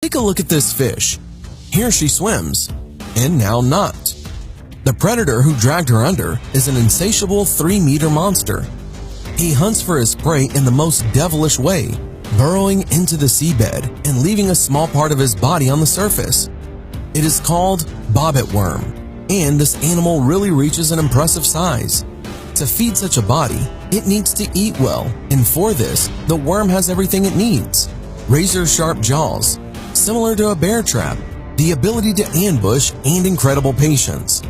Take a look at this fish. Here she swims, and now not. The predator who dragged her under is an insatiable 3-meter monster. He hunts for his prey in the most devilish way, burrowing into the seabed and leaving a small part of his body on the surface. It is called bobbit worm, and this animal really reaches an impressive size. To feed such a body, it needs to eat well, and for this, the worm has everything it needs. Razor-sharp jaws, similar to a bear trap, the ability to ambush, and incredible patience.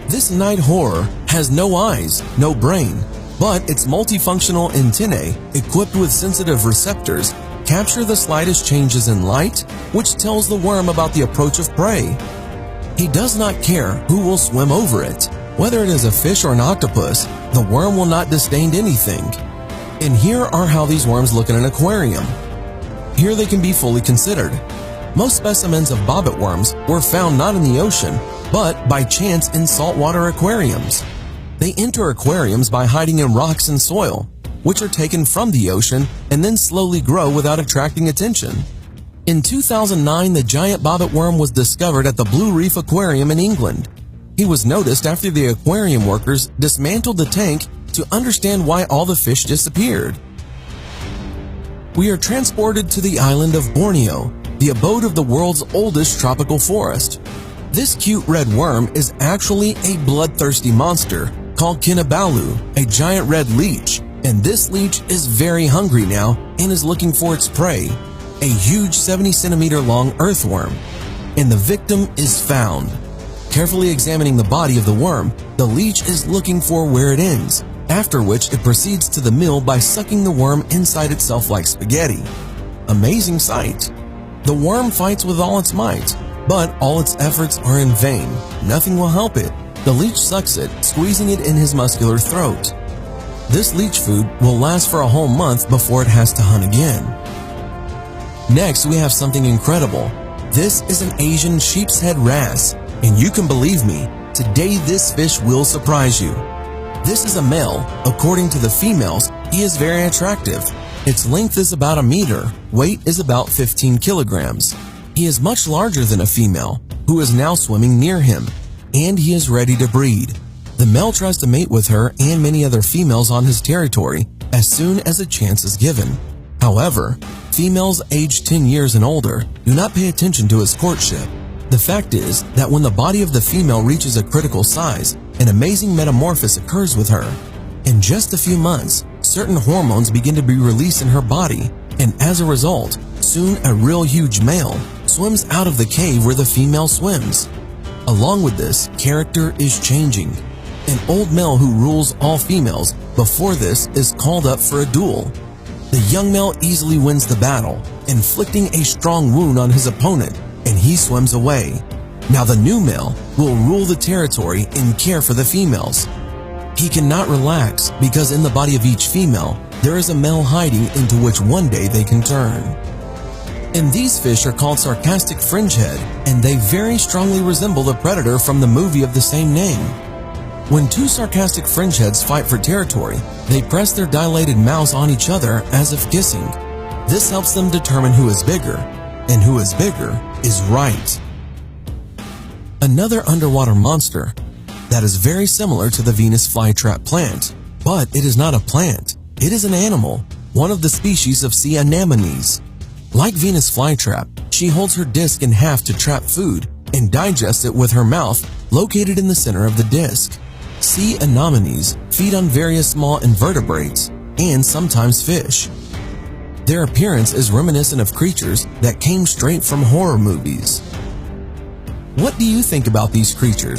This night horror has no eyes, no brain, but its multifunctional antennae, equipped with sensitive receptors, capture the slightest changes in light, which tells the worm about the approach of prey. He does not care who will swim over it. Whether it is a fish or an octopus, the worm will not disdain anything. And here are how these worms look in an aquarium. Here they can be fully considered. Most specimens of bobbit worms were found not in the ocean, but by chance in saltwater aquariums. They enter aquariums by hiding in rocks and soil, which are taken from the ocean and then slowly grow without attracting attention. In 2009, the giant bobbit worm was discovered at the Blue Reef Aquarium in England. He was noticed after the aquarium workers dismantled the tank to understand why all the fish disappeared. We are transported to the island of Borneo, the abode of the world's oldest tropical forest. This cute red worm is actually a bloodthirsty monster called Kinabalu, a giant red leech, and this leech is very hungry now and is looking for its prey, a huge 70-centimeter long earthworm, and the victim is found. Carefully examining the body of the worm, the leech is looking for where it ends, after which it proceeds to the mill by sucking the worm inside itself like spaghetti. Amazing sight. The worm fights with all its might, but all its efforts are in vain. Nothing will help it. The leech sucks it, squeezing it in his muscular throat. This leech food will last for a whole month before it has to hunt again. Next, we have something incredible. This is an Asian sheep's head wrasse, and you can believe me, today this fish will surprise you. This is a male. According to the females, he is very attractive. Its length is about 1 meter, weight is about 15 kilograms. He is much larger than a female, who is now swimming near him, and he is ready to breed. The male tries to mate with her and many other females on his territory as soon as a chance is given. However, females aged 10 years and older do not pay attention to his courtship. The fact is that when the body of the female reaches a critical size, an amazing metamorphosis occurs with her. In just a few months, certain hormones begin to be released in her body, and as a result, soon a real huge male swims out of the cave where the female swims. Along with this, character is changing. An old male who rules all females before this is called up for a duel. The young male easily wins the battle, inflicting a strong wound on his opponent, and he swims away. Now the new male will rule the territory and care for the females. He cannot relax because in the body of each female, there is a male hiding into which one day they can turn. And these fish are called sarcastic fringehead, and they very strongly resemble the predator from the movie of the same name. When two sarcastic fringeheads fight for territory, they press their dilated mouths on each other as if kissing. This helps them determine who is bigger, and who is bigger is right. Another underwater monster that is very similar to the Venus flytrap plant, but it is not a plant. It is an animal, one of the species of sea anemones. Like Venus flytrap, she holds her disc in half to trap food and digests it with her mouth located in the center of the disc. Sea anemones feed on various small invertebrates and sometimes fish. Their appearance is reminiscent of creatures that came straight from horror movies. What do you think about these creatures?